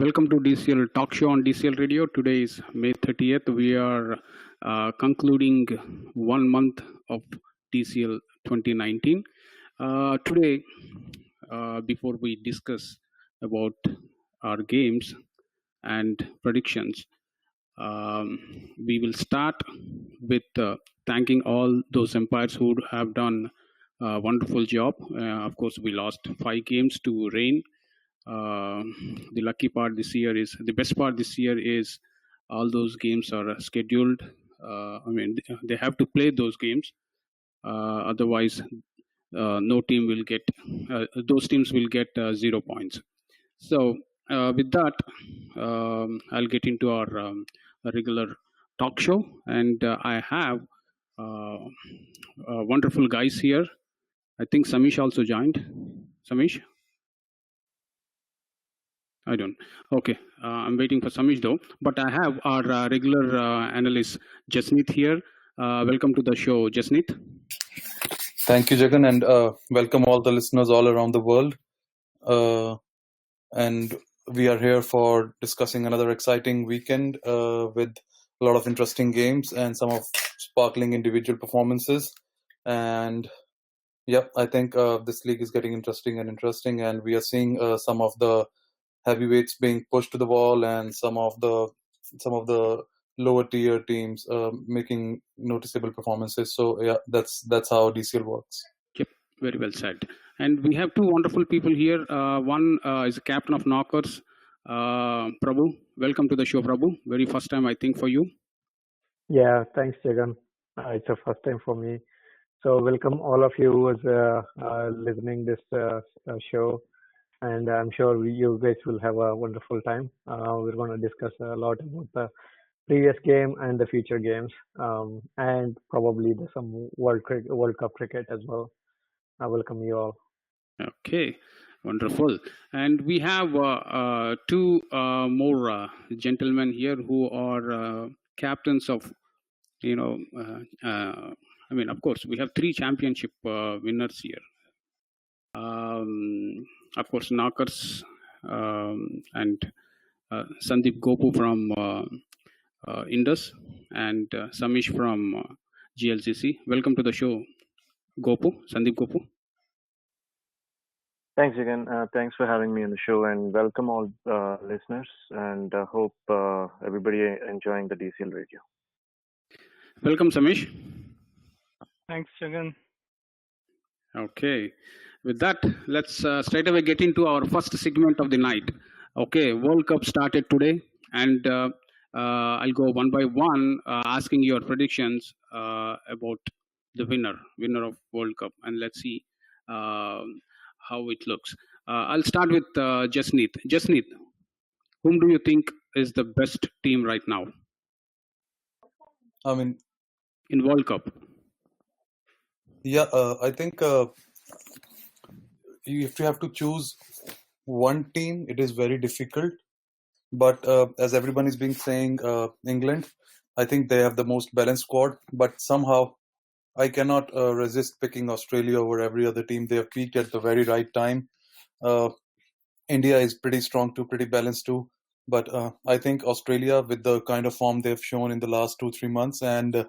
Welcome to DCL Talk Show on DCL Radio. Today is May 30th. We are concluding 1 month of DCL 2019. Today, before we discuss about our games and predictions, we will start with thanking all those umpires who have done a wonderful job. Of course, we lost 5 games to rain. The lucky part this year is the best part this year is all those games are scheduled. They have to play those games. Otherwise, no team will get. Those teams will get 0 points. So with that, I'll get into our regular talk show, and I have wonderful guys here. I think Samish also joined. Samish? I don't. Okay, I'm waiting for Samish though. But I have our regular analyst Jasneet here. Welcome to the show, Jasneet. Thank you, Jagan, and welcome all the listeners all around the world. And we are here for discussing another exciting weekend with a lot of interesting games and some of sparkling individual performances. And yep, I think this league is getting interesting, and we are seeing some of the heavyweights being pushed to the wall, and some of the lower tier teams making noticeable performances. So yeah, that's how DCL works. Yep, very well said. And we have two wonderful people here. One is a captain of Knockers, Prabhu. Welcome to the show, Prabhu. Very first time, I think, for you. Yeah, thanks, Jagan. It's a first time for me. So welcome all of you who is listening this show, and I'm sure you guys will have a wonderful time. We're going to discuss a lot about the previous game and the future games, and probably some World Cup cricket as well. I welcome you all. Okay, wonderful. And we have two more gentlemen here who are captains of, of course, we have 3 championship winners here. Of course, Knockers and Sandeep Gopu from Indus and Samish from GLCC. Welcome to the show, Gopu, Sandeep Gopu. Thanks, Jagan. Thanks for having me on the show, and welcome all listeners, and hope everybody enjoying the DCL radio. Welcome, Samish. Thanks, Jagan. Okay. With that, let's straight away get into our first segment of the night. Okay, World Cup started today, and I'll go one by one asking your predictions about the winner of World Cup, and let's see how it looks. I'll start with Jasneet. Jasneet, whom do you think is the best team right now? I mean, in World Cup. Yeah, I think if you have to choose one team, it is very difficult. But as everyone is being saying, England, I think they have the most balanced squad. But somehow, I cannot resist picking Australia over every other team. They have peaked at the very right time. India is pretty strong too, pretty balanced too. But I think Australia, with the kind of form they've shown in the last 2-3 months, and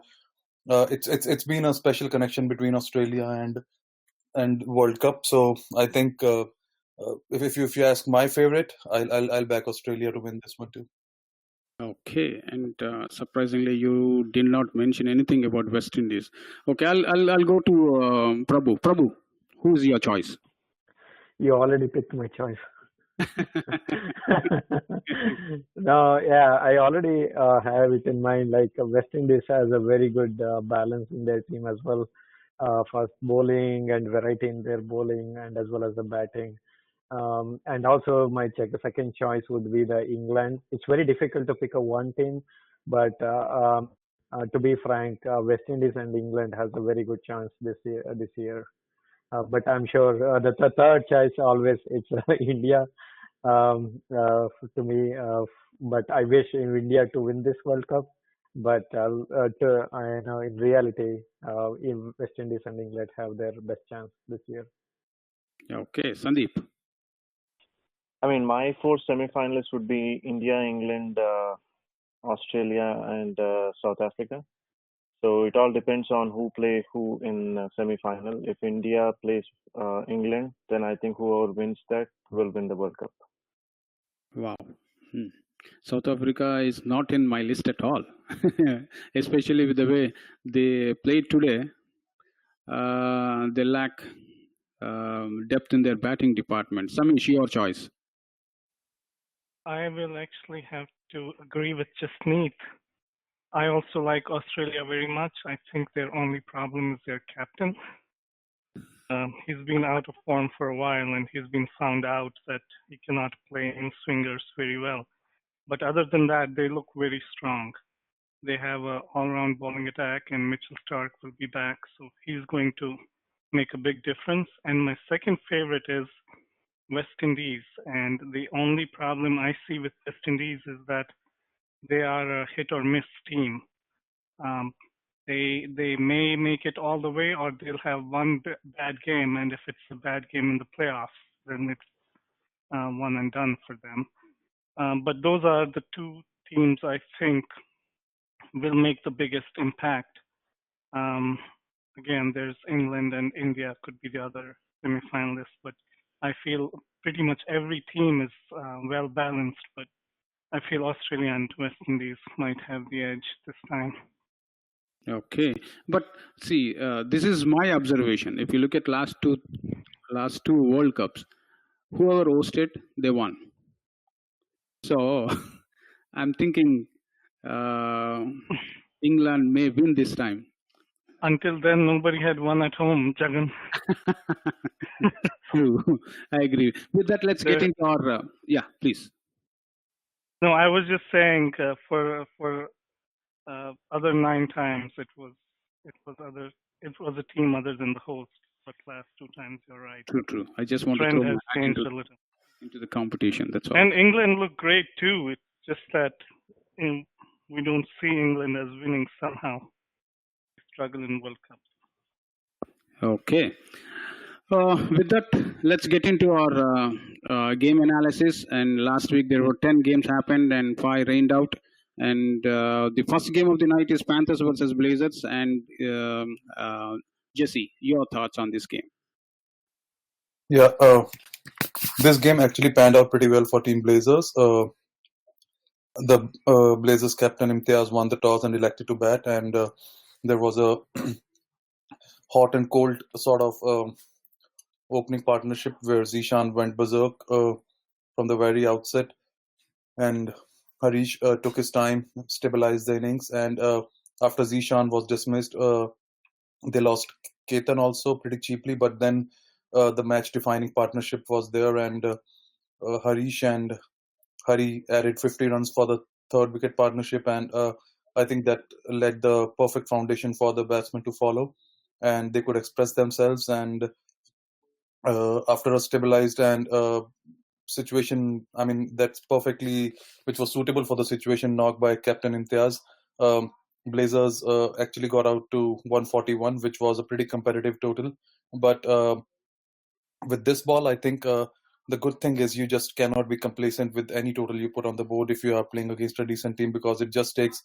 it's been a special connection between Australia and World Cup. So I think if you ask my favorite, I'll back Australia to win this one too. Okay, and surprisingly, you did not mention anything about West Indies. Okay, I'll go to Prabhu. Prabhu, who's your choice? You already picked my choice. No, yeah, I already have it in mind. Like West Indies has a very good balance in their team as well. Fast bowling and variety in their bowling, and as well as the batting. And also my second choice would be the England. It's very difficult to pick a one team, but to be frank, West Indies and England has a very good chance this year. But I'm sure the third choice always it's India to me. But I wish in India to win this World Cup. But I know in reality, West Indies and England have their best chance this year. Okay, Sandeep. I mean, my four semifinalists would be India, England, Australia, and South Africa. So it all depends on who play who in semi-final. If India plays England, then I think whoever wins that will win the World Cup. Wow. South Africa is not in my list at all, especially with the way they played today. They lack depth in their batting department. Samish, your choice. I will actually have to agree with Jasneet. I also like Australia very much. I think their only problem is their captain. He's been out of form for a while, and he's been found out that he cannot play in swingers very well. But other than that, they look very strong. They have an all-round bowling attack, and Mitchell Starc will be back, so he's going to make a big difference. And my second favorite is West Indies, and the only problem I see with West Indies is that they are a hit or miss team. They may make it all the way, or they'll have one bad game, and if it's a bad game in the playoffs, then it's one and done for them. But those are the two teams I think will make the biggest impact. Again, there's England and India could be the other semifinalists, but I feel pretty much every team is well balanced, but I feel Australia and West Indies might have the edge this time. Okay, but see, this is my observation. If you look at last two World Cups, whoever hosted, they won. So I'm thinking England may win this time. Until then, nobody had won at home, Jagan. True, I agree. With that, let's get into our yeah, please. No, I was just saying for other 9 times it was a team other than the host, but last 2 times you're right. True. I just want Trend to has changed a little into the competition. That's all. And England looked great too. It's just that we don't see England as winning somehow. They struggle in World Cup. Okay. With that, let's get into our game analysis. And last week there were 10 games happened and 5 rained out. And the first game of the night is Panthers versus Blazers. And Jesse, your thoughts on this game? Yeah, this game actually panned out pretty well for Team Blazers. The Blazers captain Imtiaz won the toss and elected to bat, and there was a hot and cold sort of opening partnership where Zishan went berserk from the very outset, and Harish took his time, stabilized the innings, and after Zishan was dismissed, they lost Ketan also pretty cheaply, but then the match-defining partnership was there, and Harish and Hari added 50 runs for the third wicket partnership, and I think that led the perfect foundation for the batsmen to follow, and they could express themselves. And after a stabilized and situation, I mean, that's perfectly, which was suitable for the situation knocked by Captain Imtiaz. Blazers actually got out to 141, which was a pretty competitive total. But with this ball, I think the good thing is you just cannot be complacent with any total you put on the board if you are playing against a decent team, because it just takes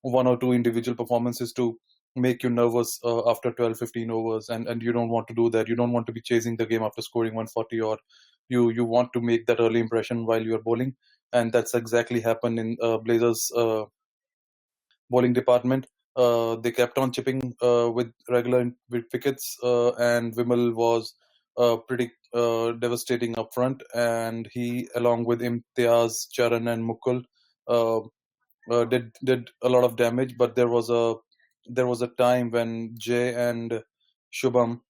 1 or 2 individual performances to make you nervous after 12-15 overs, and you don't want to do that. You don't want to be chasing the game after scoring 140, or you want to make that early impression while you're bowling, and that's exactly happened in Blazers bowling department. They kept on chipping with regular wickets, and Vimal was pretty devastating up front, and he, along with Imtiaz, Charan and Mukul, did a lot of damage. But there was a time when Jay and Shubham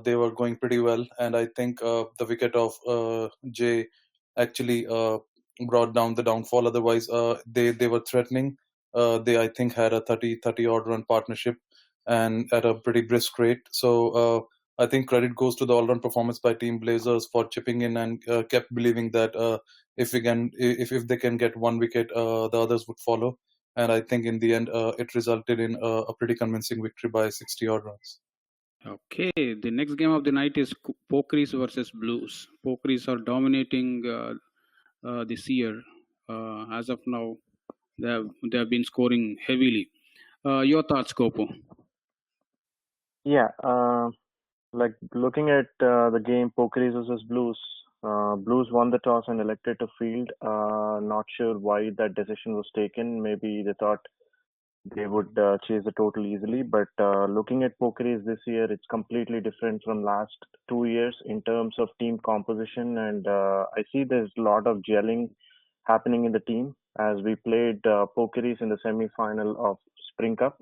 they were going pretty well, and I think the wicket of Jay actually brought down the downfall. Otherwise, they were threatening. They, I think, had a 30 odd run partnership and at a pretty brisk rate. So I think credit goes to the all-round performance by Team Blazers for chipping in and kept believing that if they can get 1 wicket, the others would follow. And I think in the end, it resulted in a pretty convincing victory by 60 odd runs. Okay, the next game of the night is Pokeries versus Blues. Pokeries are dominating this year. As of now, they have been scoring heavily. Your thoughts, Gopu? Yeah, like looking at the game Pokeries versus Blues. Blues won the toss and elected to field. Not sure why that decision was taken. Maybe they thought they would chase the total easily. But looking at Pokeries this year, it's completely different from last 2 years in terms of team composition. And I see there's a lot of gelling happening in the team as we played Pokeries in the semi-final of Spring Cup.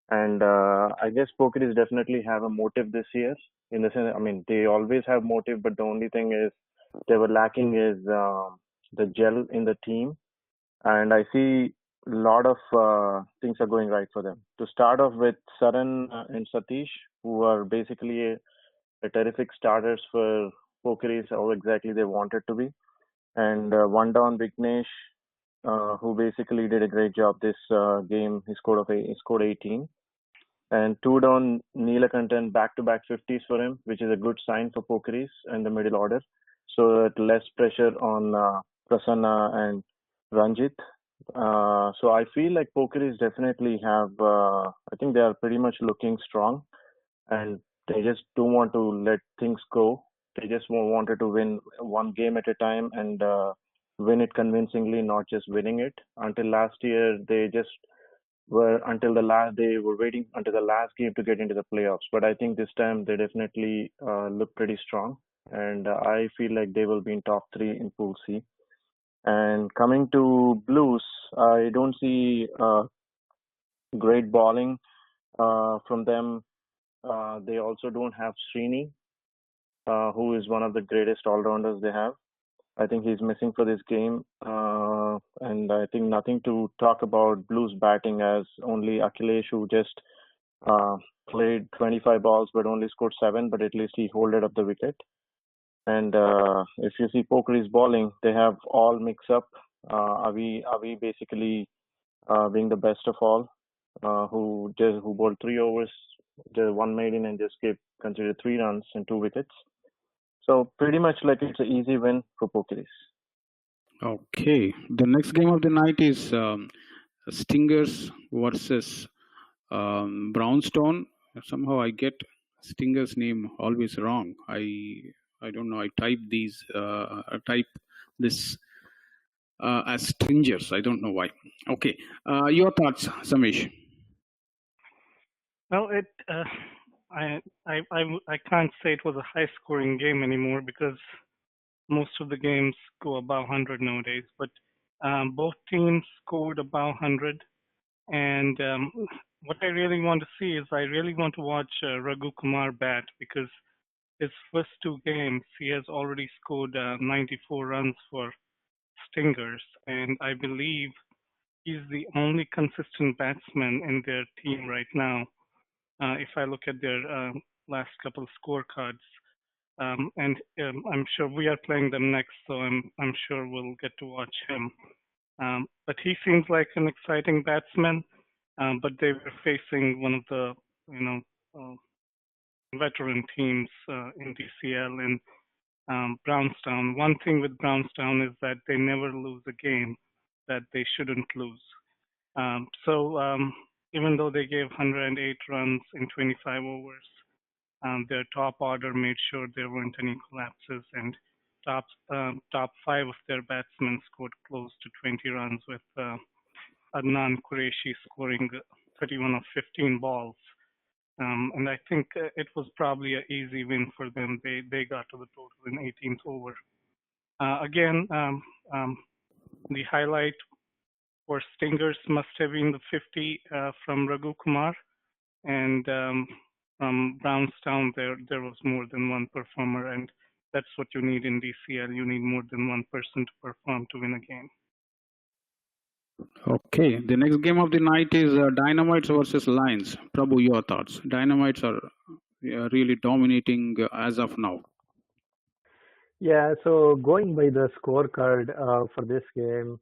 And I guess Pokeries definitely have a motive this year. In the sense, I mean, they always have motive, but the only thing is they were lacking is the gel in the team. And I see a lot of things are going right for them. To start off with Saran and Satish, who are basically a terrific starters for Pokeries, how exactly they wanted to be. And one down Vignesh, who basically did a great job this game. He scored 18. And two down Neelakantan back-to-back 50s for him, which is a good sign for Pokeries and the middle order. So that less pressure on Prasanna and Ranjit. So I feel like Pokeries definitely have, I think they are pretty much looking strong and they just don't want to let things go. They just wanted to win one game at a time and win it convincingly, not just winning it. Until last year, they just they were waiting until the last game to get into the playoffs. But I think this time they definitely look pretty strong, and I feel like they will be in top three in Pool C. And coming to Blues, I don't see great bowling from them. They also don't have Srini, who is one of the greatest all-rounders they have. I think he's missing for this game. And I think nothing to talk about Blues batting as only Akhilesh, who just played 25 balls but only scored 7, but at least he holded up the wicket. And if you see Pokeries bowling, they have all mix up. Avi basically being the best of all, who bowled 3 overs, just one maiden, and just gave considered 3 runs and 2 wickets. So pretty much like it's an easy win for Pokeries. Okay, the next game of the night is Stingers versus Brownstone. Somehow I get Stinger's name always wrong. I don't know. I type this as Stringers. I don't know why. Okay, your thoughts, Samish? Well, I can't say it was a high-scoring game anymore because most of the games go above 100 nowadays. But both teams scored above 100, and what I really want to see is I really want to watch Raghu Kumar bat because his first 2 games he has already scored 94 runs for Stingers, and I believe he's the only consistent batsman in their team right now. If I look at their last couple of scorecards, and I'm sure we are playing them next, so I'm sure we'll get to watch him. But he seems like an exciting batsman. But they were facing one of the uh, veteran teams in DCL and Brownstown. One thing with Brownstown is that they never lose a game that they shouldn't lose. So even though they gave 108 runs in 25 overs, their top order made sure there weren't any collapses, and top 5 of their batsmen scored close to 20 runs, with Adnan Qureshi scoring 31 of 15 balls. And I think it was probably an easy win for them. They got to the total in 18th over. Again, the highlight for Stingers must have been the 50 from Raghu Kumar, and from Brownstown there was more than one performer, and that's what you need in DCL. You need more than one person to perform to win a game. Okay, the next game of the night is Dynamites versus Lions. Prabhu, your thoughts? Dynamites are really dominating as of now. Yeah, so going by the scorecard for this game,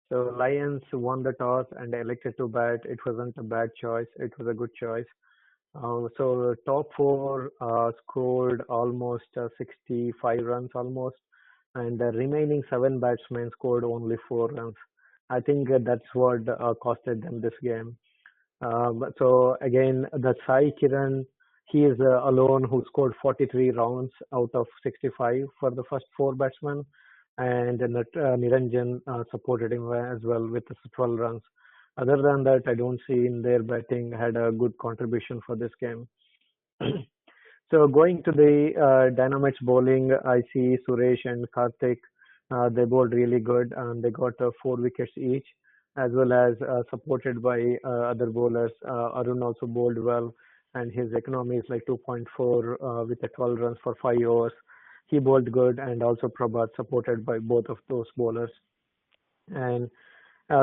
so Lions won the toss and elected to bat. It wasn't a bad choice. It was a good choice. So top 4 scored almost 65 runs almost. and the remaining 7 batsmen scored only 4 runs. I think that's what costed them this game. So again, the Sai Kiran, he is alone who scored 43 rounds out of 65 for the first 4 batsmen, and Niranjan supported him as well with 12 runs. Other than that, I don't see in their batting had a good contribution for this game. So going to the Dynamics bowling, I see Suresh and Karthik. They bowled really good, and they got 4 wickets each, as well as supported by other bowlers. Arun also bowled well, and his economy is like 2.4 with 12 runs for 5 overs. He bowled good, and also Prabhat supported by both of those bowlers. And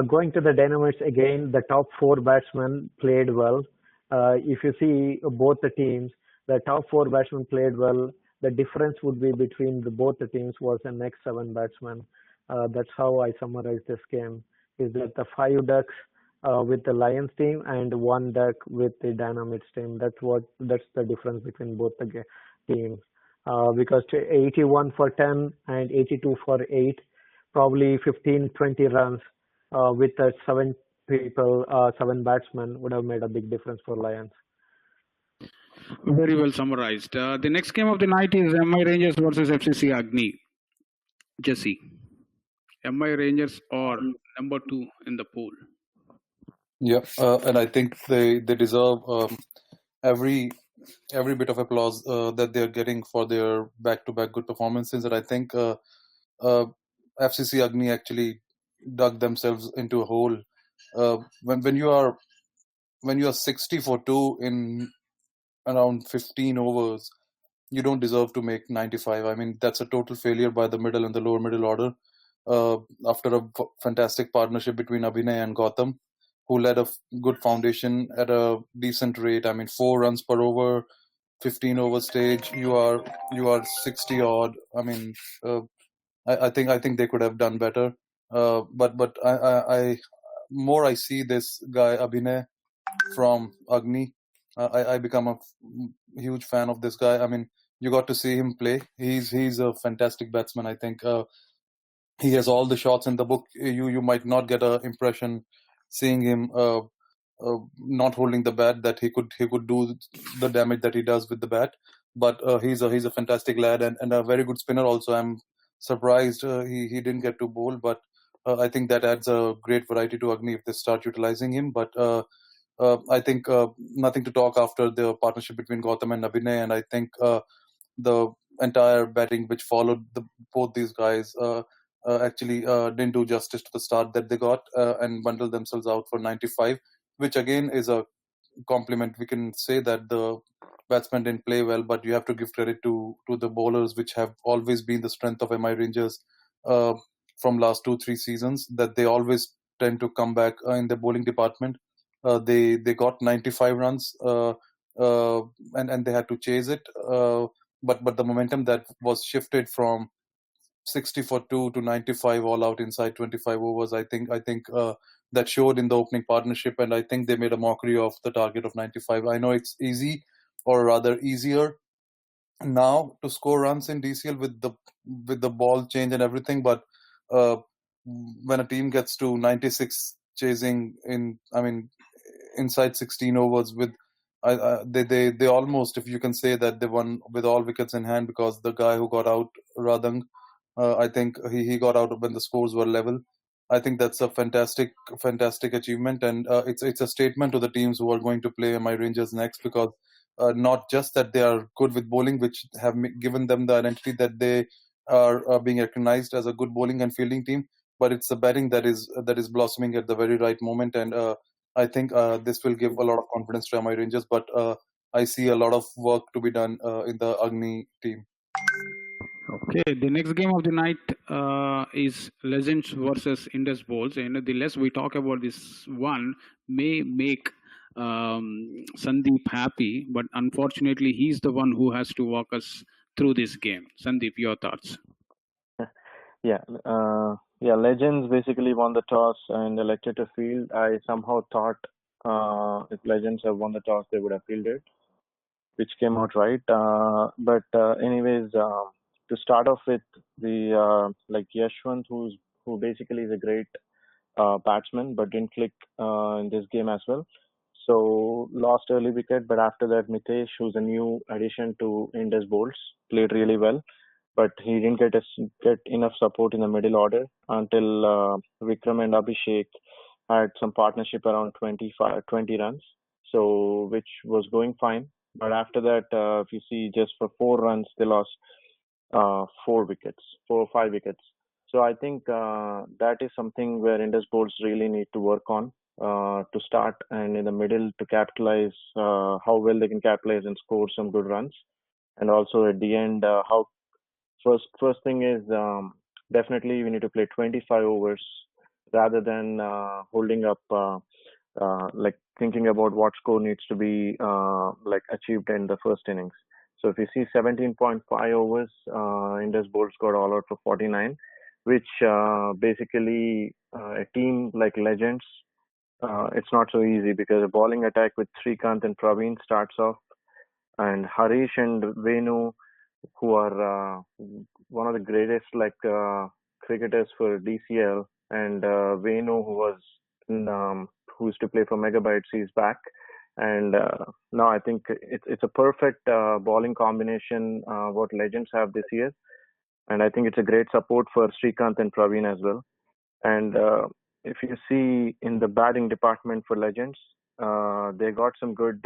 going to the Dynamics again, the top 4 batsmen played well. If you see both the teams, the top 4 batsmen played well. The difference would be between both the teams was the next 7 batsmen. That's how I summarize this game. Is that the 5 ducks with the Lions team and 1 duck with the Dynamics team? That's the difference between both the teams. Because 81 for 10 and 82 for 8, probably 15, 20 runs with 7 batsmen would have made a big difference for Lions. Very well summarized. The next game of the night is MI Rangers versus FCC Agni. Jesse, MI Rangers are number 2 in the pool. Yeah, and I think they deserve every bit of applause that they're getting for their back-to-back good performances. And I think FCC Agni actually dug themselves into a hole. When you are 60 for 2 in around 15 overs, you don't deserve to make 95. I mean, that's a total failure by the middle and the lower middle order. After a fantastic partnership between Abhinay and Gautam, who led a good foundation at a decent rate. I mean, 4 runs per over, 15 over stage. You are 60 odd. I mean, I think they could have done better. But I more I see this guy Abhinay from Agni, I become a huge fan of this guy. I mean, you got to see him play. He's a fantastic batsman. I think he has all the shots in the book. You might not get a impression seeing him not holding the bat that he could do the damage that he does with the bat. But he's a fantastic lad and a very good spinner also. I'm surprised he didn't get to bowl, but I think that adds a great variety to Agni if they start utilizing him. But I think nothing to talk after the partnership between Gautam and Abhinay, and I think the entire batting which followed both these guys actually didn't do justice to the start that they got and bundled themselves out for 95, which again is a compliment. We can say that the batsmen didn't play well, but you have to give credit to the bowlers, which have always been the strength of MI Rangers from last 2-3 seasons, that they always tend to come back in the bowling department. They got 95 runs and they had to chase it. But the momentum that was shifted from 60 for 2 to 95 all out inside 25 overs, I think that showed in the opening partnership, and I think they made a mockery of the target of 95. I know it's easy, or rather easier now, to score runs in DCL with the ball change and everything, but uh, when a team gets to 96 chasing inside 16 overs with they almost, if you can say that, they won with all wickets in hand, because the guy who got out, Radang, I think he got out when the scores were level. I think that's a fantastic achievement, and it's a statement to the teams who are going to play MI Rangers next, because not just that they are good with bowling, which have given them the identity that they are being recognized as a good bowling and fielding team, but it's the batting that is blossoming at the very right moment, and I think this will give a lot of confidence to MI Rangers, but I see a lot of work to be done in the Agni team. Okay, the next game of the night is Legends versus Indus Bowls, and the less we talk about this one may make Sandeep happy, but unfortunately he's the one who has to walk us through this game. Sandeep, your thoughts? Yeah, Legends basically won the toss and elected to field. I somehow thought if Legends have won the toss, they would have fielded, which came out right. But anyways, to start off with, the like Yashwant, who basically is a great batsman, but didn't click in this game as well. So lost early wicket, but after that, Mitesh, who's a new addition to Indus bowls, played really well, but he didn't get enough support in the middle order until Vikram and Abhishek had some partnership around 20 runs, so which was going fine. But after that, if you see, just for 4 runs, they lost 4 or 5 wickets. So I think that is something where Indus bowls really need to work on to start, and in the middle to capitalize how well they can capitalize and score some good runs. And also at the end, how first thing is definitely we need to play 25 overs rather than holding up like thinking about what score needs to be like achieved in the first innings. So if you see 17.5 overs, Indus bowls got all out for 49, which basically a team like Legends, it's not so easy because a bowling attack with Srikanth and Praveen starts off, and Harish and Venu, who are one of the greatest cricketers for DCL, and Venu, who used to play for Megabytes, he's back. And now I think it's a perfect bowling combination what Legends have this year, and I think it's a great support for Srikanth and Praveen as well. And if you see in the batting department for Legends, they got some good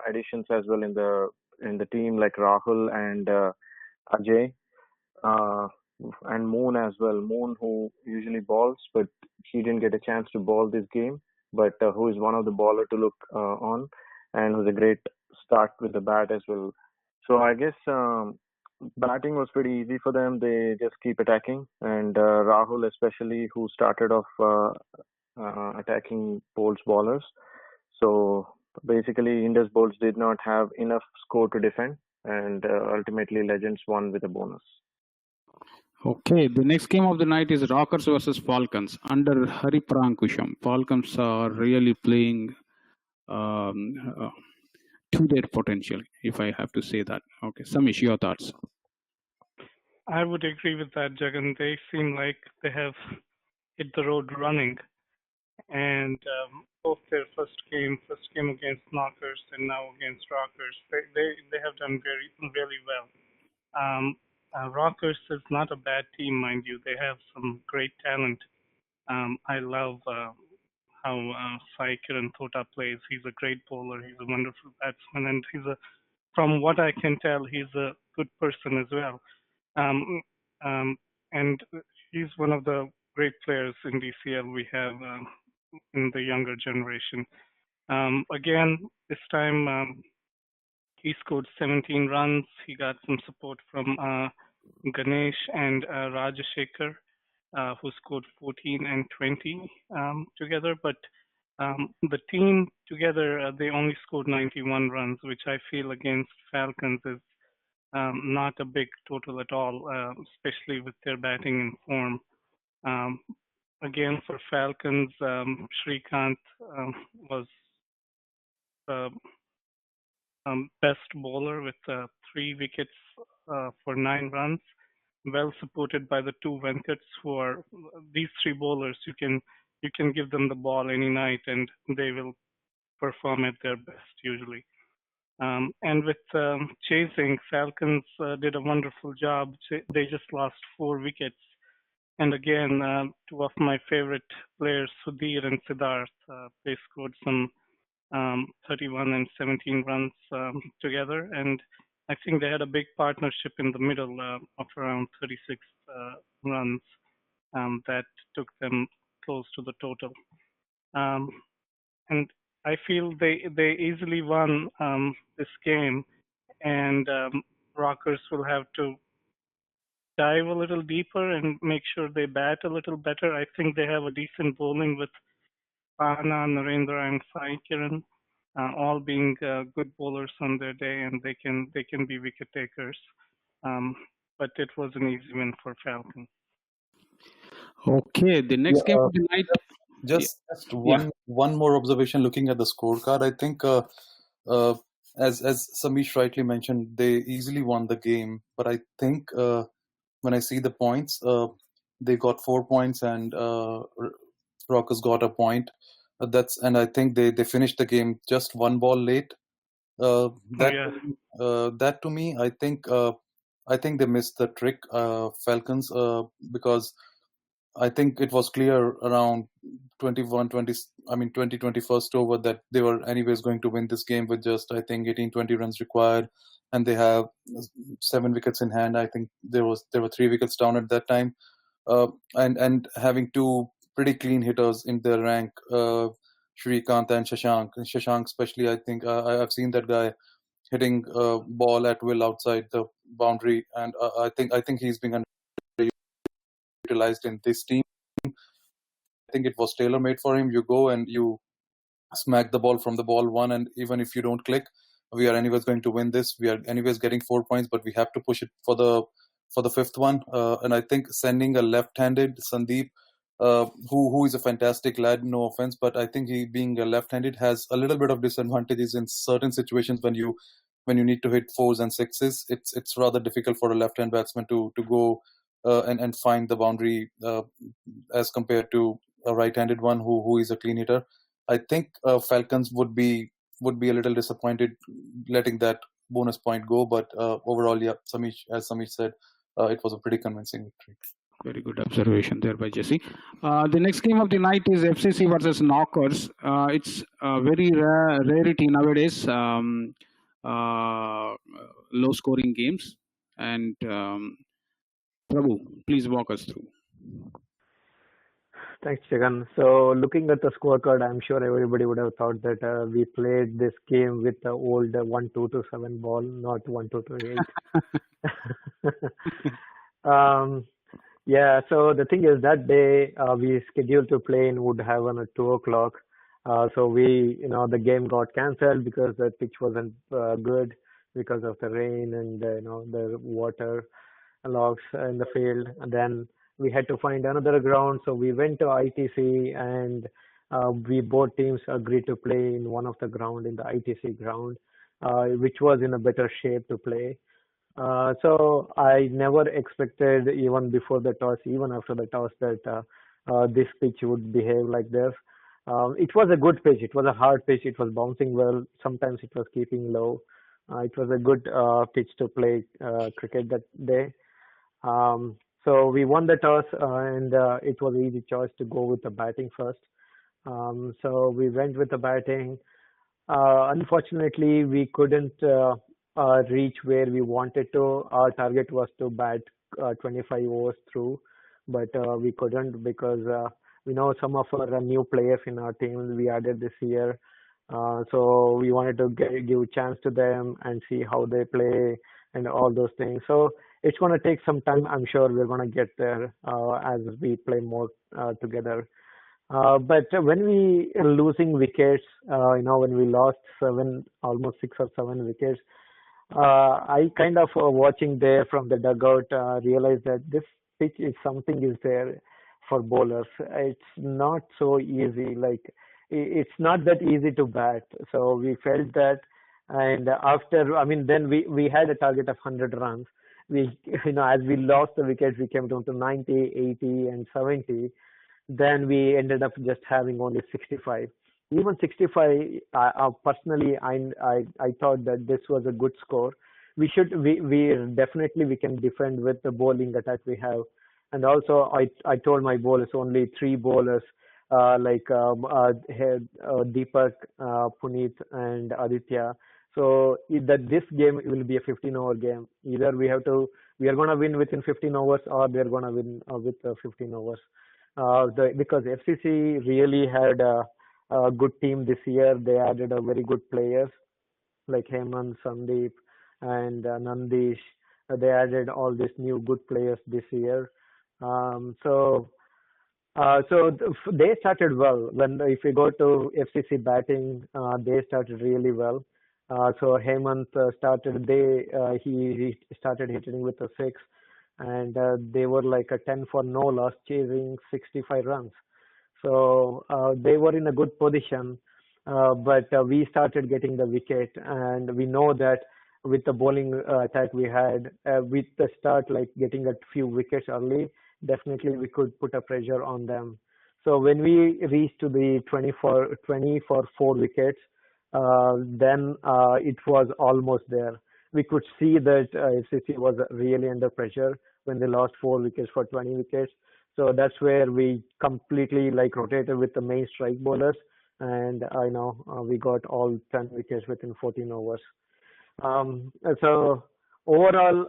additions as well in the team, like Rahul and Ajay, and Moon as well. Moon, who usually bowls, but he didn't get a chance to bowl this game, but who is one of the bowler to look on, and who's a great start with the bat as well. So I guess batting was pretty easy for them. They just keep attacking, and Rahul especially, who started off attacking bowlers. So basically, Indus bowls did not have enough score to defend, and ultimately Legends won with a bonus. Okay, the next game of the night is Rockers versus Falcons under Hari Prankusham. Falcons are really playing to their potential, if I have to say that. Okay, Samish, your thoughts? I would agree with that, Jagan. They seem like they have hit the road running, and both their first game against Knockers and now against Rockers, they have done really well. Rockers is not a bad team, mind you. They have some great talent. I love how Sai Kiran Thota plays. He's a great bowler. He's a wonderful batsman, and from what I can tell, he's a good person as well. And he's one of the great players in DCL we have in the younger generation. Again, this time he scored 17 runs. He got some support from Ganesh and Rajashekar, who scored 14 and 20 together. But the team together, they only scored 91 runs, which I feel against Falcons is not a big total at all, especially with their batting in form. Again, for Falcons, Srikanth was the best bowler with 3 wickets for 9 runs, well supported by the 2 Venkats, who are these 3 bowlers. You can give them the ball any night and they will perform at their best usually. And with chasing, Falcons did a wonderful job. They just lost 4 wickets. And again, 2 of my favorite players, Sudhir and Siddharth, they scored some 31 and 17 runs together. And I think they had a big partnership in the middle of around 36 runs that took them close to the total. And I feel they easily won this game, and Rockers will have to dive a little deeper and make sure they bat a little better. I think they have a decent bowling with Pana, Narendra, and Sai Kiran, all being good bowlers on their day, and they can be wicket takers. But it was an easy win for Falcons. Okay, the next game of the night. Just one more observation looking at the scorecard. I think as Samish rightly mentioned, they easily won the game, but I think when I see the points, they got 4 points and Rockers got a point. And I think they finished the game just one ball late. That yeah. that to me, I think they missed the trick, Falcons, because I think it was clear around 21st over that they were anyways going to win this game with just, I think, 18-20 runs required, and they have 7 wickets in hand. I think there were 3 wickets down at that time, and having 2 pretty clean hitters in their rank, Shrikant and Shashank. Shashank especially, I think I've seen that guy hitting ball at will outside the boundary, and I think he's being underutilized in this team. I think it was tailor made for him. You go and you smack the ball from the ball one, and even if you don't click, we are anyways going to win this. We are anyways getting 4 points, but we have to push it for the fifth one. And I think sending a left-handed Sandeep, who is a fantastic lad, no offense, but I think he being a left-handed has a little bit of disadvantages in certain situations when you need to hit 4s and 6s. It's rather difficult for a left-hand batsman to go and find the boundary as compared to a right-handed one who is a clean hitter. I think Falcons would be a little disappointed letting that bonus point go, but overall, yeah, as Samish said, it was a pretty convincing victory. Very good observation there by Jesse. The next game of the night is FCC versus Knockers. It's a very rarity nowadays, low-scoring games. And Prabhu, please walk us through. Thanks, Jagan. So, looking at the scorecard, I'm sure everybody would have thought that we played this game with the old 1-2 to 7 ball, not 1-2 to 8. Yeah, so the thing is that day we scheduled to play in Woodhaven at 2 o'clock. So the game got cancelled because the pitch wasn't good because of the rain and the water logs in the field. And then we had to find another ground, so we went to ITC, and we both teams agreed to play in one of the ground in the ITC ground, which was in a better shape to play. So I never expected, even before the toss, even after the toss, that this pitch would behave like this. It was a good pitch. It was a hard pitch. It was bouncing well. Sometimes it was keeping low. It was a good pitch to play cricket that day. So we won the toss, and it was an easy choice to go with the batting first. So we went with the batting. Unfortunately, we couldn't reach where we wanted to. Our target was to bat 25 overs through, but we couldn't because we know some of our new players in our team we added this year. So we wanted to give a chance to them and see how they play and all those things. So it's going to take some time. I'm sure we're going to get there as we play more together. But when we are losing wickets, when we lost almost 6 or 7 wickets, I kind of watching there from the dugout realized that this pitch is something is there for bowlers. It's not so easy. Like it's not that easy to bat. So we felt that, and then we had a target of 100 runs. We, as we lost the wickets, we came down to 90, 80, and 70. Then we ended up just having only 65. Even 65, personally, I thought that this was a good score. We definitely we can defend with the bowling attack we have. And also, I told my bowlers, only 3 bowlers, Deepak, Puneet, and Aditya. So that this game will be a 15-over game. Either we are going to win within 15 overs, or they're going to win with 15 overs. Because FCC really had a good team this year. They added a very good players like Hemant, Sandeep, and Nandish. They added all these new good players this year. So they started well. If we go to FCC batting, they started really well. So Hemant started. He started hitting with a 6, and they were like a 10 for no loss, chasing 65 runs. So they were in a good position, but we started getting the wicket, and we know that with the bowling attack we had, with the start like getting a few wickets early, definitely we could put a pressure on them. So when we reached to the 20 for 4 wickets, then it was almost there. We could see that FCC was really under pressure when they lost 4 wickets for 20 wickets. So that's where we completely like rotated with the main strike bowlers, and I know we got all 10 wickets within 14 overs. So overall,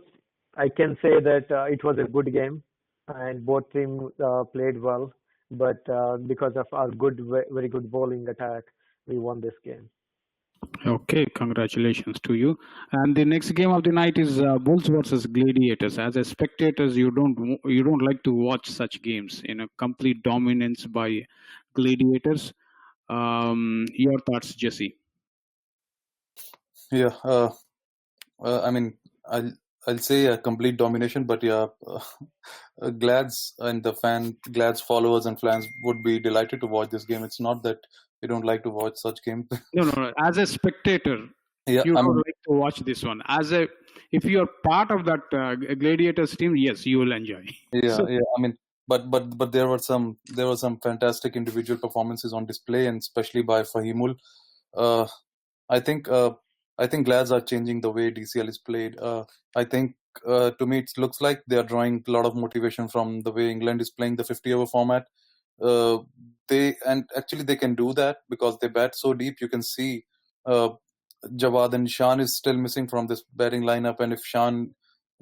I can say that it was a good game, and both teams played well. But because of our very good bowling attack, we won this game. Okay, congratulations to you. And the next game of the night is Bulls versus Gladiators. As a spectators, you don't like to watch such games in a complete dominance by Gladiators. Your thoughts, Jesse? Yeah, I mean, I'll say a complete domination, but yeah, Glad's and Glad's followers and fans would be delighted to watch this game. It's not that we don't like to watch such games. No. As a spectator, Yeah, you I don't mean, like to watch this one. If you're part of that Gladiators team, yes, you will enjoy. yeah. I mean, but there were some fantastic individual performances on display, and especially by Fahimul. Uh, I think Glads are changing the way DCL is played. I think to me it looks like they are drawing a lot of motivation from the way England is playing the 50-over format. They can do that because they bat so deep. You can see uh, Jawad and Shan is still missing from this batting lineup, and if Shan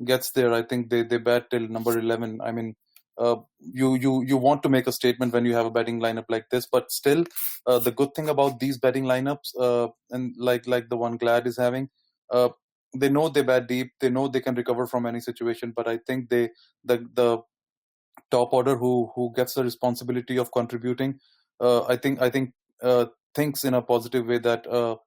gets there, I think they bat till number 11. I mean, you want to make a statement when you have a batting lineup like this, but still, the good thing about these batting lineups, and like the one Glad is having, they know they bat deep, they know they can recover from any situation. But I think the top order who gets the responsibility of contributing, I think thinks in a positive way that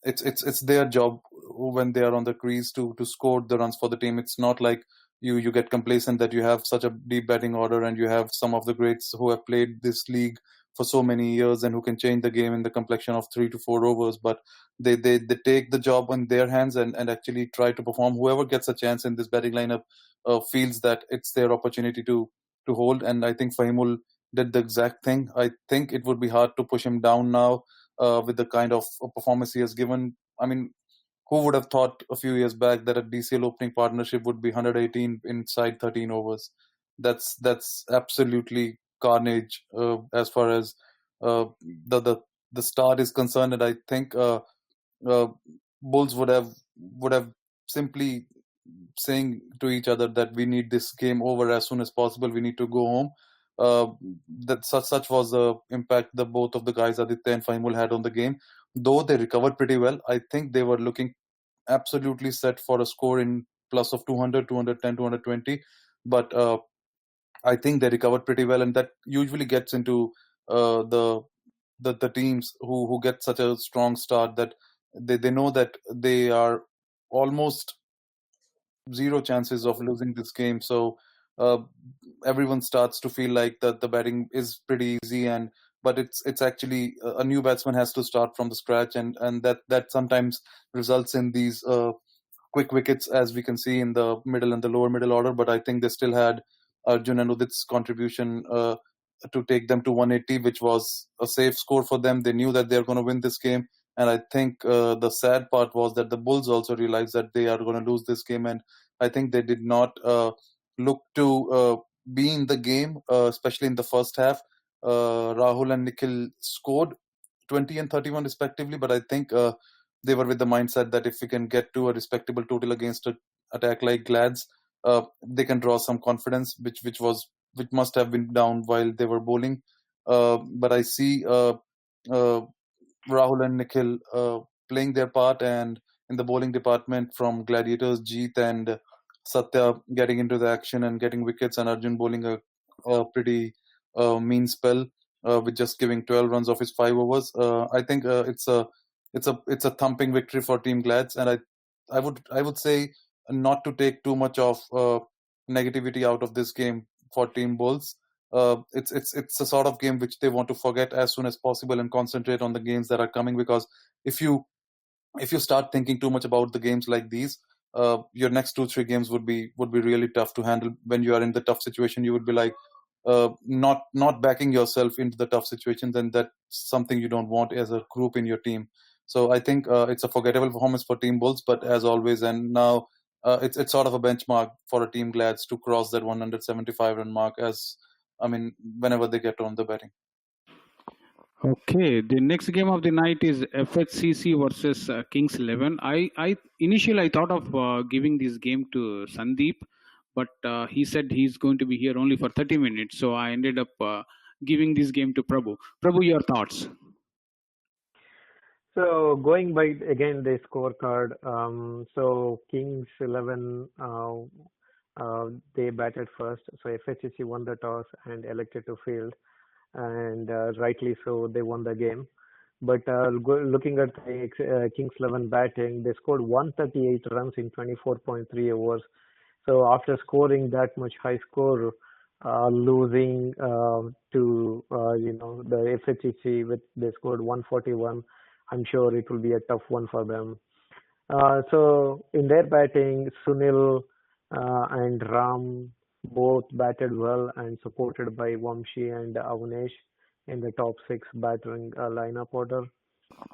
it's their job when they are on the crease to score the runs for the team. It's not like you get complacent that you have such a deep batting order and you have some of the greats who have played this league for so many years and who can change the game in the complexion of 3 to 4 overs. But they take the job in their hands and actually try to perform. Whoever gets a chance in this batting lineup feels that it's their opportunity to hold, and I think Fahimul did the exact thing. I think it would be hard to push him down now with the kind of performance he has given. I mean, who would have thought a few years back that a DCL opening partnership would be 118 inside 13 overs? That's absolutely carnage as far as the start is concerned, and I think uh, Bulls would have simply saying to each other that we need this game over as soon as possible. We need to go home. Uh, that such was the impact that both of the guys, Aditya and Faimul, had on the game. Though they recovered pretty well, I think they were looking absolutely set for a score in plus of 200, 210, 220. But I think they recovered pretty well, and that usually gets into the teams who get such a strong start that they know that they are almost zero chances of losing this game. So uh, everyone starts to feel like that the batting is pretty easy, and but it's actually a new batsman has to start from the scratch, and that sometimes results in these quick wickets, as we can see in the middle and the lower middle order. But I think they still had Arjun and Udit's contribution to take them to 180, which was a safe score for them. They knew that they're going to win this game. And I think the sad part was that the Bulls also realized that they are going to lose this game. And I think they did not look to be in the game, especially in the first half. Rahul and Nikhil scored 20 and 31 respectively, but I think they were with the mindset that if we can get to a respectable total against an attack like Glad's, they can draw some confidence, which must have been down while they were bowling. But I see Rahul and Nikhil playing their part, and in the bowling department from Gladiators, Jeet and Satya getting into the action and getting wickets, and Arjun bowling a pretty mean spell with just giving 12 runs off his 5 overs. I think it's a thumping victory for Team Glads, and I would say not to take too much of negativity out of this game for Team Bulls. It's a sort of game which they want to forget as soon as possible and concentrate on the games that are coming, because if you if you start thinking too much about the games like these, your next 2-3 games would be really tough to handle. When you are in the tough situation, you would be like not backing yourself into the tough situation. Then that's something you don't want as a group in your team. So I think it's a forgettable performance for Team Bulls, but as always, and now it's sort of a benchmark for a Team Glads to cross that 175 run mark, whenever they get on the batting. Okay, the next game of the night is FHCC versus Kings 11. Initially I thought of giving this game to Sandeep, but he said he's going to be here only for 30 minutes. So I ended up giving this game to Prabhu. Prabhu, your thoughts? So going by again the scorecard, so Kings 11 they batted first. So FHCC won the toss and elected to field, and rightly so, they won the game. But looking at the Kings 11 batting, they scored 138 runs in 24.3 overs. So after scoring that much high score, losing to the FHCC, they scored 141. I'm sure it will be a tough one for them. So in their batting, Sunil and Ram both batted well and supported by Vamshi and Avnesh in the top 6 battering lineup order.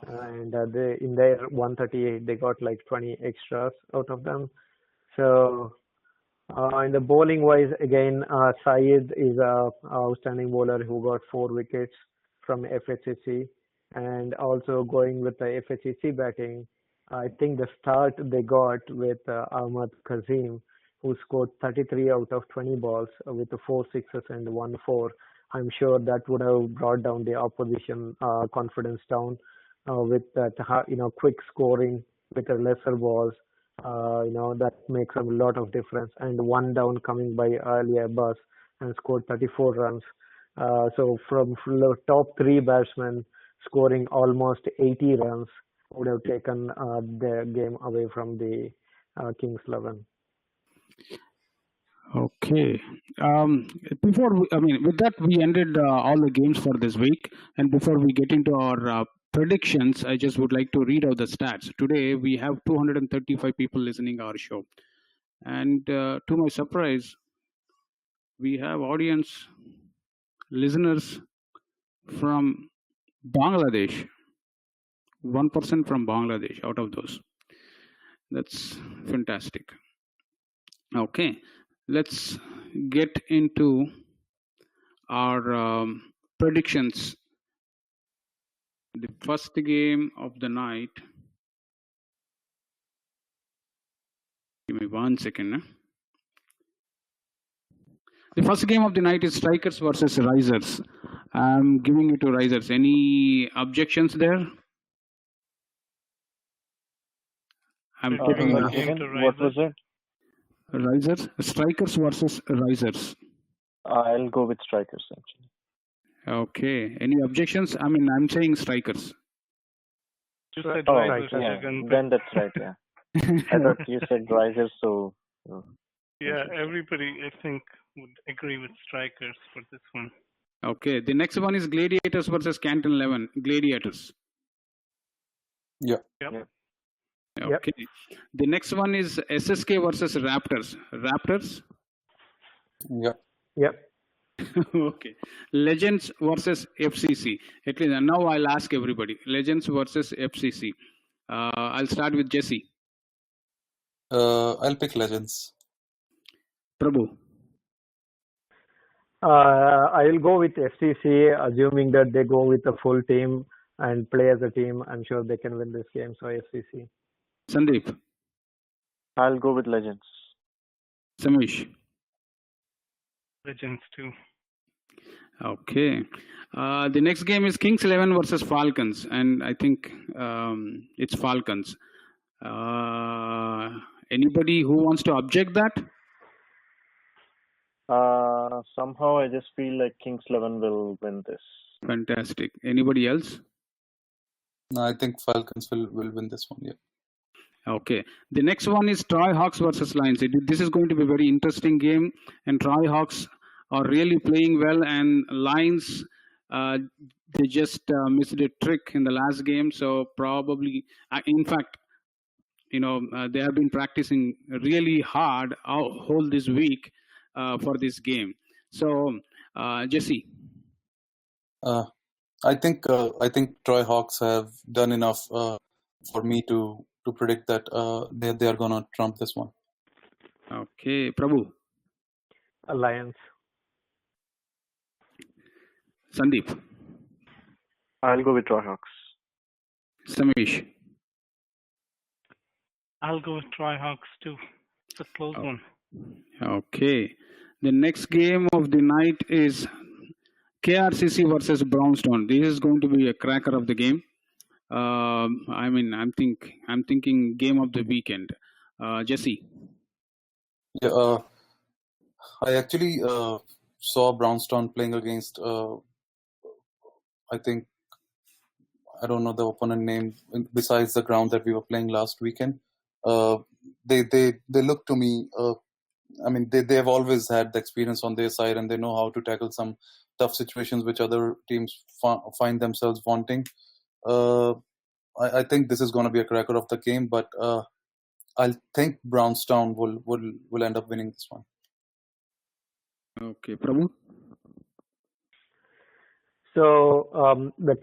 And they in their 138, they got like 20 extras out of them. So in the bowling wise, again, Syed is a outstanding bowler who got 4 wickets from FHCC. And also going with the FHCC batting, I think the start they got with Ahmad Kazim, who scored 33 out of 20 balls with 4 sixes and 1 4. I'm sure that would have brought down the opposition confidence down with that, quick scoring with the lesser balls. That makes a lot of difference. And 1 down coming by Ali Abbas and scored 34 runs. So from the top 3 batsmen scoring almost 80 runs would have taken the game away from the Kings 11. Okay. With that, we ended all the games for this week. And before we get into our predictions, I just would like to read out the stats. Today, we have 235 people listening our show. And to my surprise, we have audience listeners from Bangladesh. 1% from Bangladesh out of those. That's fantastic. Okay, let's get into our predictions. The first game of the night. Give me 1 second. The first game of the night is Strikers versus Risers. I'm giving it to Risers. Any objections there? I'm giving What was it? Risers, Strikers versus Risers. I'll go with Strikers actually. Okay. Any objections? I'm saying Strikers. You said Risers, yeah. Then that's right, yeah. I thought you said Risers, so... Yeah, everybody, I think, would agree with Strikers for this one. Okay. The next one is Gladiators versus Canton 11. Gladiators. Yeah. Yep. Okay. Yep. The next one is SSK versus Raptors. Raptors? Yeah. Yep. Okay. Legends versus FCC. At least now I'll ask everybody. Legends versus FCC. I'll start with Jesse. I'll pick Legends. Prabhu. I'll go with FCC, assuming that they go with the full team and play as a team. I'm sure they can win this game. So FCC. Sandeep. I'll go with Legends. Samish. Legends too. Okay. The next game is Kings 11 versus Falcons, and I think it's Falcons. Anybody who wants to object that? Somehow I just feel like Kings 11 will win this. Fantastic. Anybody else? No, I think Falcons will win this one, yeah. Okay. The next one is Troy Hawks versus Lions. This is going to be a very interesting game, and Troy Hawks are really playing well, and Lions they just missed a trick in the last game. So probably, in fact, they have been practicing really hard whole this week for this game. So, Jesse. I think Troy Hawks have done enough for me to predict that they are gonna trump this one. Okay, Prabhu. Lions. Sandeep. I'll go with Troy Hawks. Samish. I'll go with Troy Hawks too. It's a close one. Okay. The next game of the night is KRCC versus Brownstone. This is going to be a cracker of the game. I'm thinking game of the weekend. Jesse. Yeah, I actually saw Brownstone playing against. I don't know the opponent name besides the ground that we were playing last weekend. They look to me. They have always had the experience on their side, and they know how to tackle some tough situations which other teams find themselves wanting. I think this is going to be a cracker of the game, but I think Brownstown will end up winning this one. Okay, Prabhu. So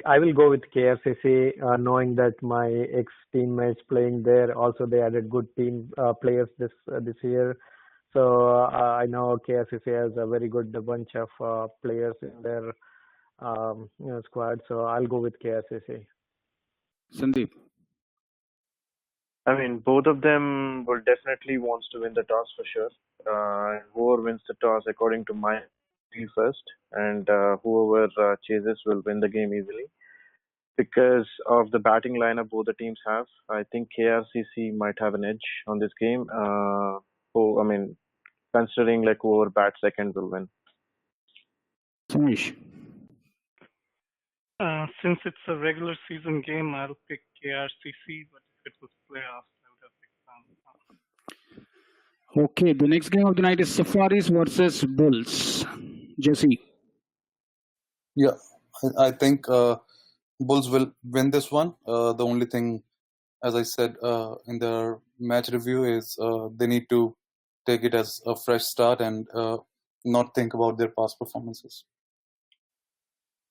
I will go with KRCC, knowing that my ex-teammates playing there also they added good team players this year. So I know KRCC has a very good bunch of players in their squad. So I'll go with KRCC. Sandeep. I mean, both of them will definitely wants to win the toss for sure. Whoever wins the toss, according to my view first, and whoever chases will win the game easily. Because of the batting lineup both the teams have, I think KRCC might have an edge on this game. Considering like whoever bats second will win. Samish. Since it's a regular season game, I'll pick KRCC, but if it was playoffs, I would have picked Brownstone. Okay, the next game of the night is Safaris versus Bulls. Jesse. Yeah, I think Bulls will win this one. The only thing, as I said in their match review, is they need to take it as a fresh start and not think about their past performances.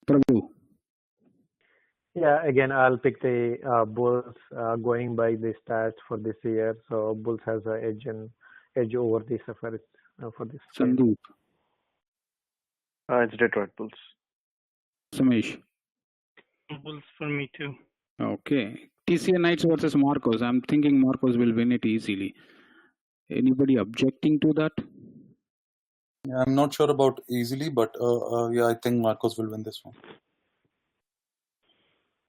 Prabhu. Yeah, again, I'll pick the Bulls going by the stats for this year. So Bulls has an edge over the Safaris for this game. Sandeep. It's Detroit Bulls. Samish. Bulls for me too. Okay. TCA Knights versus Marcos. I'm thinking Marcos will win it easily. Anybody objecting to that? Yeah, I'm not sure about easily, but yeah, I think Marcos will win this one.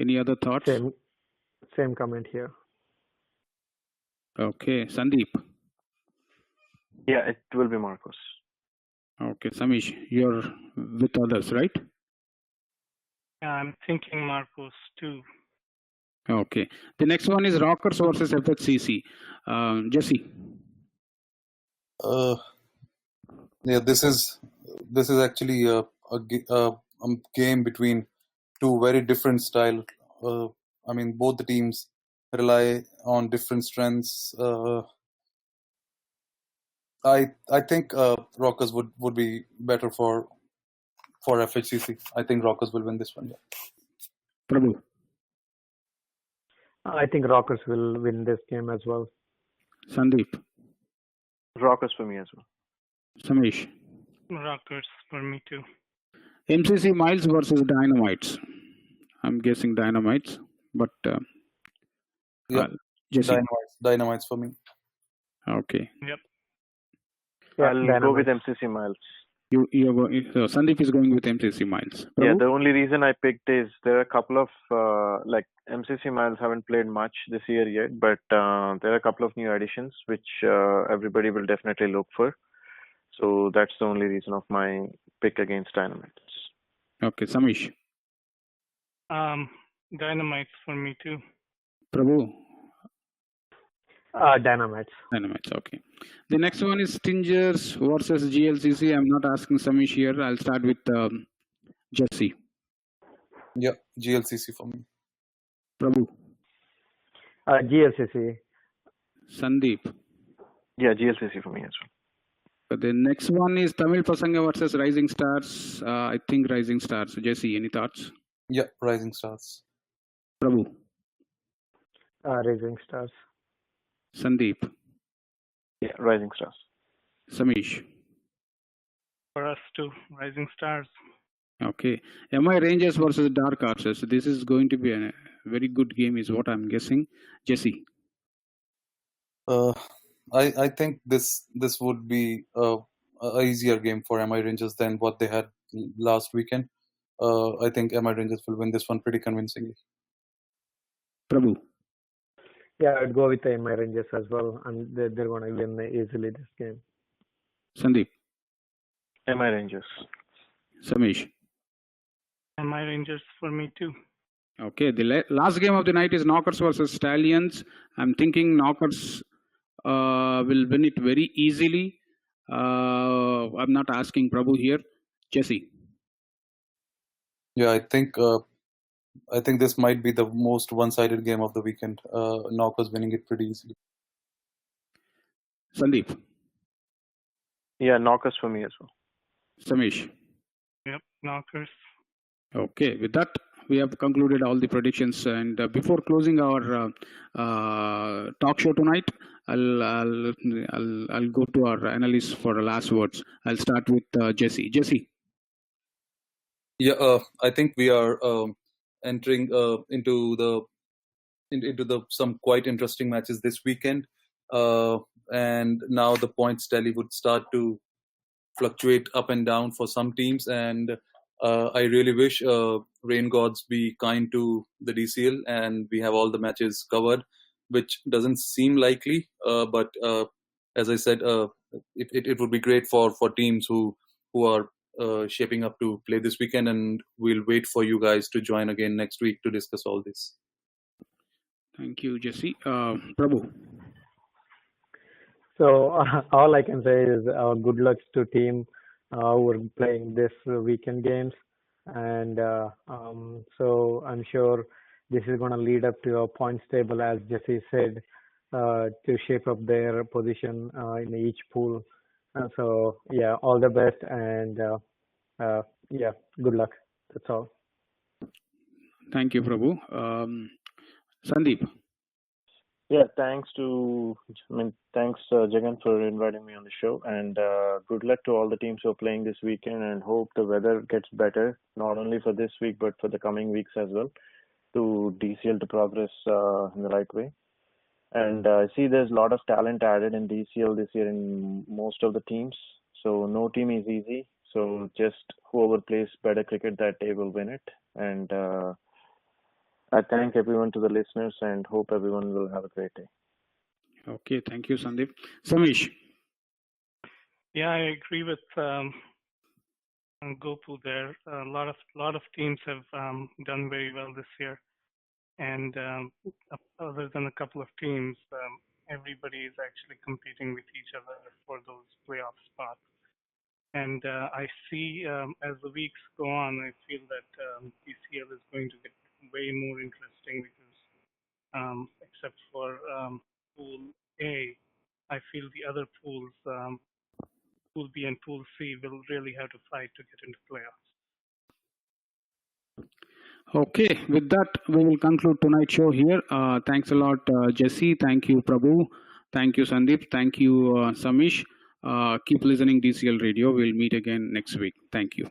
Any other thoughts? Same comment here. Okay, Sandeep. Yeah, it will be Marcos. Okay, Samish, you're with others, right? Yeah, I'm thinking Marcos too. Okay. The next one is Rockers versus FHCC. Jesse. Yeah, this is actually a game between two very different style. Both the teams rely on different strengths. I think Rockers would be better for FHCC. I think Rockers will win this one. Yeah. Prabhu. I think Rockers will win this game as well. Sandeep. Rockers for me as well. Samish. Rockers for me too. MCC Miles versus Dynamites. I'm guessing Dynamites, but Yeah, Jesse. Dynamites for me. Okay. Yep. Yeah, I'll go with MCC Miles. You're going. So Sandeep is going with MCC Miles. Prabhu? Yeah, the only reason I picked is there are a couple of MCC Miles haven't played much this year yet, but there are a couple of new additions which everybody will definitely look for. So that's the only reason of my pick against Dynamites. Okay, Samish. Dynamites for me too. Prabhu. Dynamites. Dynamites. Okay. The next one is Stingers versus GLCC. I'm not asking Samish here. I'll start with Jesse. Yeah, GLCC for me. Prabhu, GLCC. Sandeep. Yeah, GLCC for me as well. The next one is Tamil Pasanga versus Rising Stars. I think Rising Stars. Jesse, any thoughts? Yeah, Rising Stars. Prabhu, Rising Stars. Sandeep, Yeah, Rising Stars. Samish. For us too, Rising Stars. Okay. MI Rangers versus Dark Horses. This is going to be a very good game, is what I'm guessing. Jesse. I think this would be a easier game for MI Rangers than what they had last weekend. I think MI Rangers will win this one pretty convincingly. Prabhu. Yeah, I'd go with the MI Rangers as well, and they're going to win easily this game. Sandeep. MI Rangers. Samish. MI Rangers for me too. Okay. The last game of the night is Knockers versus Stallions. I'm thinking Knockers will win it very easily. I'm not asking Prabhu here. Jesse. Yeah, I think this might be the most one-sided game of the weekend. Knockers winning it pretty easily. Sandeep. Yeah, Knockers for me as well. Samish. Yep, Knockers. Okay, with that, we have concluded all the predictions. And before closing our talk show tonight, I'll go to our analysts for the last words. I'll start with Jesse. Jesse. Yeah, I think we are entering into the some quite interesting matches this weekend, and now the points tally would start to fluctuate up and down for some teams, and I really wish rain gods be kind to the DCL and we have all the matches covered, which doesn't seem likely, but as I said, it would be great for teams who are shaping up to play this weekend, and we'll wait for you guys to join again next week to discuss all this. Thank you, Jesse. Prabhu. So all I can say is good luck to team who are playing this weekend games, and so I'm sure this is going to lead up to a points table, as Jesse said, to shape up their position in each pool. So yeah, all the best, and yeah, good luck. That's all. Thank you, Prabhu. Sandeep. Yeah, thanks Jagan for inviting me on the show, and good luck to all the teams who are playing this weekend, and hope the weather gets better, not only for this week but for the coming weeks as well, to DCL to progress in the right way. And I see there's a lot of talent added in DCL this year in most of the teams, so no team is easy. So just whoever plays better cricket that day will win it. And I thank everyone to the listeners and hope everyone will have a great day. Okay, thank you, Sandeep. Samish. Yeah, I agree with Gopu there. A lot of teams have done very well this year, and other than a couple of teams, everybody is actually competing with each other for those playoff spots. And I see as the weeks go on, I feel that PCL is going to get way more interesting because except for Pool A, I feel the other pools, Pool B and Pool C, will really have to fight to get into playoffs. Okay, with that, we will conclude tonight's show here. Thanks a lot, Jesse. Thank you, Prabhu. Thank you, Sandeep. Thank you, Samish. Keep listening DCL Radio. We'll meet again next week. Thank you.